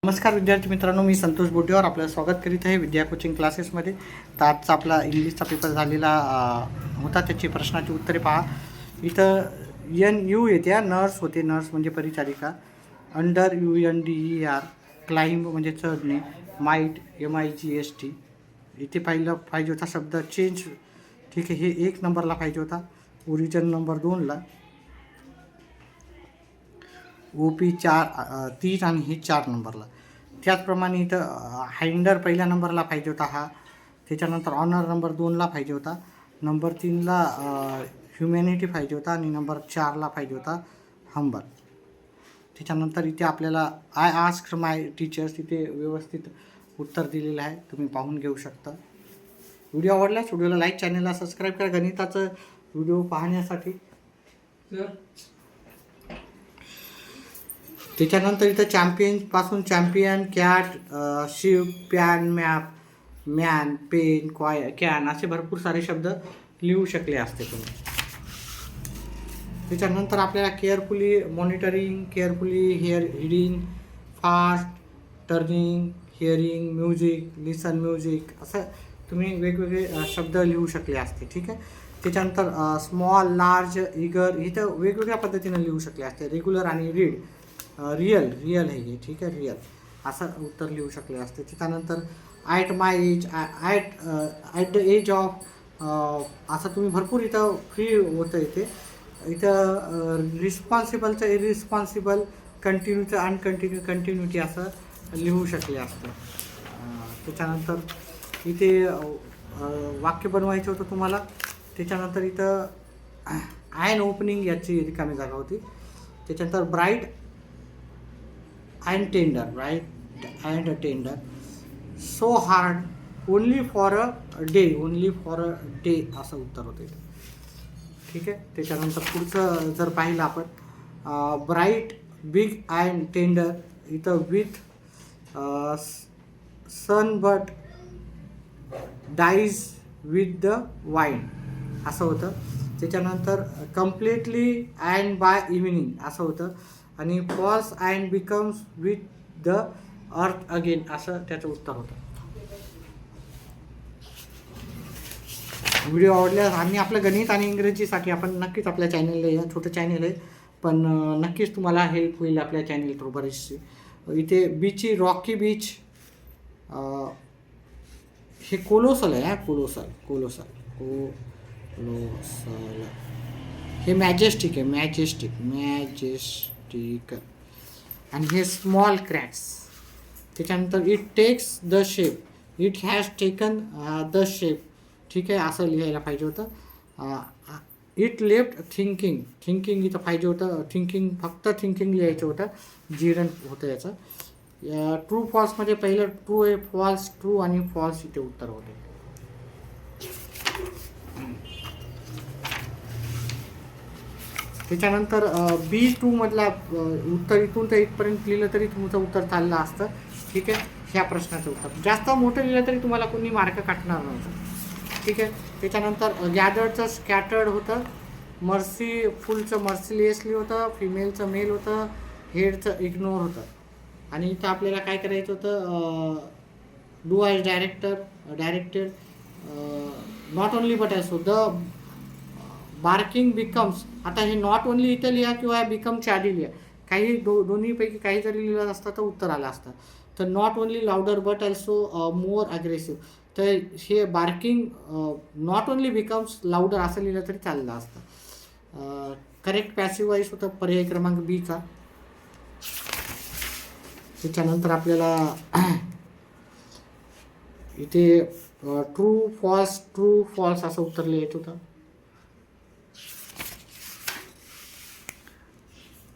नमस्कार विद्यार्थी मित्रांनो, मी संतोष बोटेवर आपलं स्वागत करीत आहे विद्या कोचिंग क्लासेसमध्ये. तर आजचा आपला इंग्लिशचा पेपर झालेला होता, त्याची प्रश्नाची उत्तरे पहा. इथं NU येत्या, नर्स होते, नर्स म्हणजे परिचारिका. अंडर UNDER, क्लाइंब म्हणजे चढणे. Might MIGHT. इथे पाहिजे होता शब्द चेंज. ठीक आहे, हे 1 नंबरला पाहिजे होता. Origin number 2ला. OP 3 आणि हे 4 नंबरला. त्याचप्रमाणे इथं हाइंडर पहिल्या नंबरला पाहिजे होता हा. त्याच्यानंतर ऑनर नंबर 2ला पाहिजे होता. नंबर 3ला ह्युमॅनिटी पाहिजे होता आणि नंबर 4ला पाहिजे होता हंबल. त्याच्यानंतर इथे आपल्याला आय आस्क्ड माय टीचर्स, इथे व्यवस्थित उत्तर दिलेलं आहे, तुम्ही पाहून घेऊ शकता. व्हिडिओ आवडल्यास व्हिडिओला लाईक, चॅनलला सबस्क्राईब करा गणिताचं व्हिडिओ पाहण्यासाठी. त्याच्यानंतर इथं चॅम्पियनपासून champion, cat, ship, pan, map, man, pen, can असे भरपूर सारे शब्द लिहू शकले असते तुम्ही. त्याच्यानंतर आपल्याला carefully monitoring, carefully hearing, fast turning, hearing, music, listen music असं तुम्ही वेगवेगळे शब्द लिहू शकले असते. ठीक आहे. त्याच्यानंतर स्मॉल, लार्ज, इगर इथं वेगवेगळ्या पद्धतीने लिहू शकले असते. रेग्युलर आणि रीड, रिअल आहे हे. ठीक आहे, रिअल असं उत्तर लिहू शकले असते. त्याच्यानंतर at my age, at the age of असं तुम्ही भरपूर इथं फ्री होतं. इथं रिस्पॉन्सिबलचं इरिस्पॉन्सिबल, कंटिन्यूचं अनकंटिन्यू, कंटिन्युटी असं लिहू शकले असतं. त्याच्यानंतर इथे वाक्य बनवायचं होतं तुम्हाला. त्याच्यानंतर इथं ॲन ओपनिंग याची रिकामी जागा होती. त्याच्यानंतर bright and tender, so hard, only for a day असं उत्तर होतं इथं. ठीक आहे. त्याच्यानंतर पुढचं जर पाहिलं आपण, ब्राईट, बिग अँड टेंडर, इथं with sun but dies with the wine असं होतं. त्याच्यानंतर कम्प्लिटली अँड बाय इव्हिनिंग असं होतं. आणि falls and becomes with the earth again असं त्याचं उत्तर होतं. व्हिडिओ आवडल्यास आणि आपलं गणित आणि इंग्रजीसाठी आपण नक्कीच आपल्या चॅनलला या. छोटं चॅनल आहे पण नक्कीच तुम्हाला हेल्प होईल आपल्या चॅनल थ्रू बरीचशी. इथे बीची, रॉकी बीच, हे कोलोसल आहे. कोलोसल हे मॅजेस्टिक आहे. मॅजेस्टिक आणि हे स्मॉल क्रॅक्स. त्याच्यानंतर it takes the shape, it has taken the shape. ठीक आहे, असं लिहायला पाहिजे होतं. इट लेफ्ट थिंकिंग इथं पाहिजे होतं. फक्त थिंकिंग लिहायचं होतं, जिरण होतं याचं. ट्रू फॉल्समध्ये पहिलं ट्रू आहे, फॉल्स, ट्रू आणि फॉल्स इथे उत्तर होते. त्याच्यानंतर B2 मधला उत्तर इथून तर इथपर्यंत लिहिलं तरी तुमचं उत्तर चाललं असतं. ठीक आहे, ह्या प्रश्नाचं उत्तर जास्त मोठं लिहिलं तरी तुम्हाला कोणी मार्क काटणार नव्हतं. ठीक आहे. त्याच्यानंतर गॅदर्डचं स्कॅटर्ड होतं, मर्सीफुलचं मर्सिलियसली होतं, फिमेलचं मेल होतं, हेडचं इग्नोर होतं. आणि इथं आपल्याला काय करायचं होतं, do as directed, not only but as, the barking becomes. आता हे नॉट ओनली इथं लिहा किंवा बिकमच्या आधी लिहा. काही दोन्हीपैकी काही जरी लिहिलं असतं तर उत्तर आलं असतं. तर not only louder but also more aggressive, तर हे barking not only becomes louder असं लिहिलं तरी चाललं असतं. करेक्ट पॅसिव्ह वॉइस होतं पर्याय क्रमांक Bचा. त्याच्यानंतर आपल्याला इथे ट्रू फॉल्स असं उत्तर लिहायचं होतं.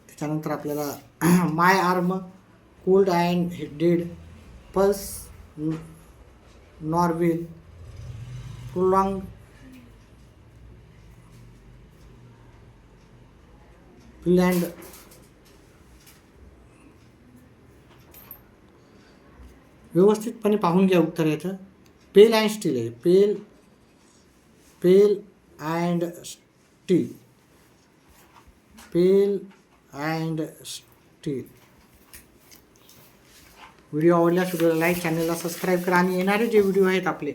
त्याच्यानंतर आपल्याला my arm, cold and dead, pulse normal, prolong planned. व्यवस्थितपणे पाहून घ्या उत्तर याचं. पेल अँड स्टील आहे. Pale and steel, pale and steel. Video आवडल्यास व्हिडिओला लाईक, चॅनलला सबस्क्राईब करा आणि येणारे जे व्हिडिओ आहेत आपले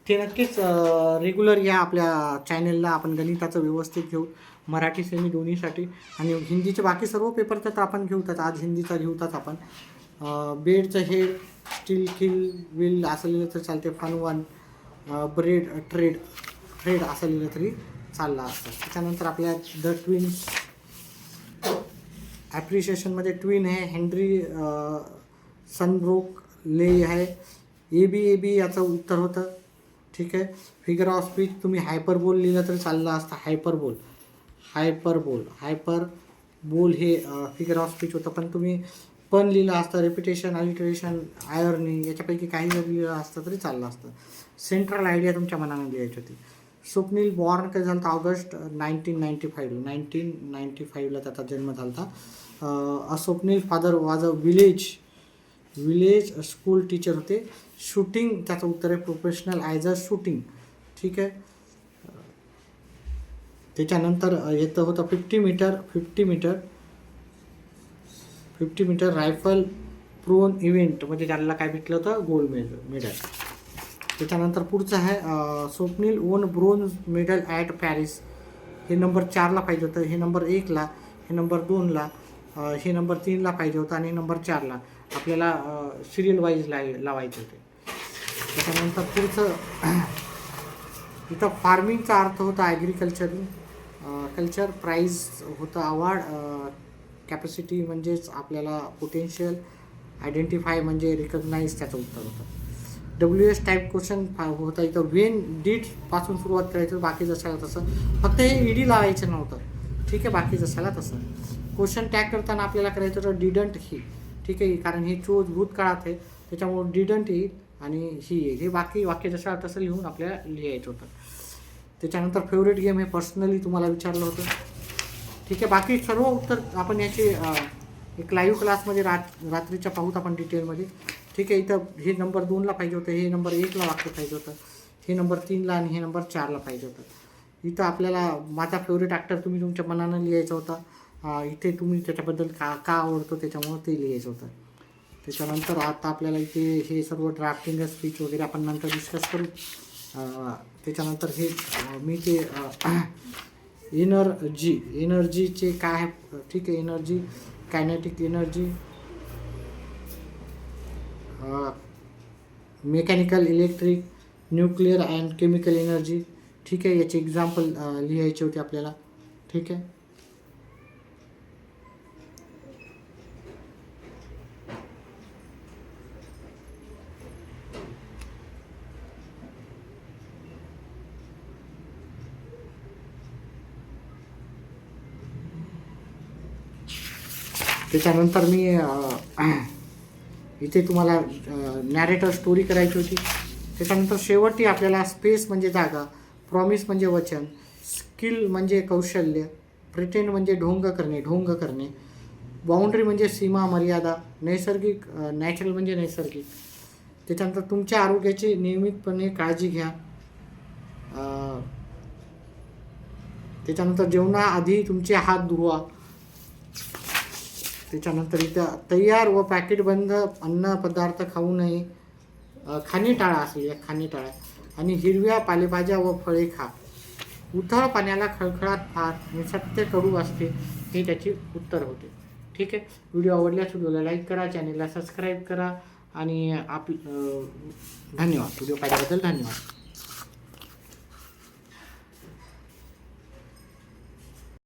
ते नक्कीच रेग्युलर या आपल्या चॅनलला आपण गणिताचं व्यवस्थित घेऊ, मराठी सेमी दोन्हीसाठी आणि हिंदीचे बाकी सर्व पेपर तर आपण घेऊतात. आज हिंदीचा घेऊतात आपण. बेडचं हेड, स्टील किल विल असं लिहिलं तर चालते. फन वन, ब्रेड ट्रेड असं लिहिलं तरी चाललं असतं. त्याच्यानंतर आपल्या द ट्विन्स ॲप्रिशिएशनमध्ये ट्विन आहे, हेनरी सनब्रोक ले आहे. ए बी याचं उत्तर होतं. ठीक आहे. फिगर ऑफ स्पीच तुम्ही हायपरबोल लिहिलं तर चाललं असतं. हायपरबोल हे फिगर ऑफ स्पीच होतं, पण तुम्ही पण लिहिलं असतं. रेपिटेशन, अलिटरेशन, आयर्नी याच्यापैकी काही जर लिहिलं असतं तरी चाललं असतं. सेंट्रल आयडिया तुमच्या मनाने लिहायची होती. स्वप्नील बॉर्न काय झालं होतं ऑगस्ट 1995ला त्याचा जन्म झाला होता. Swapnil father was a village school teacher होते. शूटिंग त्याचं उत्तर आहे प्रोफेशनल ॲज अ शूटिंग. ठीक आहे. त्याच्यानंतर येतं होतं 50 मीटर रायफल प्रोन इव्हेंट म्हणजे त्याला काय भेटलं होतं, गोल्ड मेडल. त्याच्यानंतर पुढचं आहे Swapnil on bronze medal at Paris. हे नंबर 4ला पाहिजे होतं, हे नंबर 1ला, हे नंबर 2ला, हे नंबर 3ला पाहिजे होतं आणि नंबर 4ला आपल्याला सिरियल वाईज लावायचे होते. त्याच्यानंतर पुढचं इथं फार्मिंगचा अर्थ होता कल्चर, प्राईज होतं अवॉर्ड, कॅपॅसिटी म्हणजेच आपल्याला पोटेन्शियल, आयडेंटिफाय म्हणजे रिकग्नाइज त्याचं उत्तर होतं. WS टाईप क्वेश्चन होता इथं. वेन डीड पासून सुरुवात करायचं, बाकी जशाला तसं, फक्त हे ईडी लावायचं नव्हतं. ठीक आहे. बाकी जशाला तसं. क्वेश्चन टॅग करताना आपल्याला करायचं होतं डिडंट ही. ठीक आहे. कारण हे चोज भूतकाळात आहे त्याच्यामुळे डिडंट ही आणि ही येईल. हे बाकी वाक्य जसं तसं लिहून आपल्याला लिहायचं होतं. त्याच्यानंतर फेवरेट गेम हे पर्सनली तुम्हाला विचारलं होतं. ठीक आहे. बाकी सर्व उत्तर आपण याचे एक लाईव्ह क्लासमध्ये रात्रीच्या पाहूत आपण डिटेलमध्ये. ठीक आहे. इथं हे नंबर 2ला पाहिजे होतं, हे नंबर 1ला वाक्य पाहिजे होतं, हे नंबर 3ला आणि हे नंबर 4ला पाहिजे होतं. इथं आपल्याला माझा फेवरेट ॲक्टर तुम्ही तुमच्या मनानं लिहायचा होता. इथे तुम्ही त्याच्याबद्दल का आवडतो त्याच्यामुळं ते लिहायचं होतं. त्याच्यानंतर आता आपल्याला इथे हे सर्व ड्राफ्टिंग स्पीच वगैरे आपण नंतर डिस्कस करू. त्याच्यानंतर हे मी ते एनर्जीचे काय आहे. ठीक आहे. Energy, kinetic energy, mechanical, electric, nuclear and chemical energy. ठीक आहे. याचे एक्झाम्पल लिहायचे होते आपल्याला. ठीक आहे. त्याच्यानंतर मी इथे तुम्हाला नॅरेटर स्टोरी करायची होती. त्याच्यानंतर शेवटी आपल्याला स्पेस म्हणजे जागा, प्रॉमिस म्हणजे वचन, स्किल म्हणजे कौशल्य, प्रिटेंड म्हणजे ढोंग करणे, बाउंड्री म्हणजे सीमा मर्यादा, नॅचरल म्हणजे नैसर्गिक. त्याच्यानंतर तुमच्या आरोग्याची नियमितपणे काळजी घ्या. त्याच्यानंतर जेवणाआधी तुमचे हात धुवा. त्याच्यानंतर इथं तयार व पॅकेटबंद अन्नपदार्थ खाऊ नये, खाणे टाळा आणि हिरव्या पालेभाज्या व फळे खा. उथळ पाण्याला खळखळाट फार आणि सत्य कडू असते, हे त्याची उत्तर होते. ठीक आहे. व्हिडिओ आवडल्यास व्हिडिओला लाईक करा, चॅनलला सबस्क्राईब करा आणि धन्यवाद. व्हिडिओ पाहिल्याबद्दल धन्यवाद.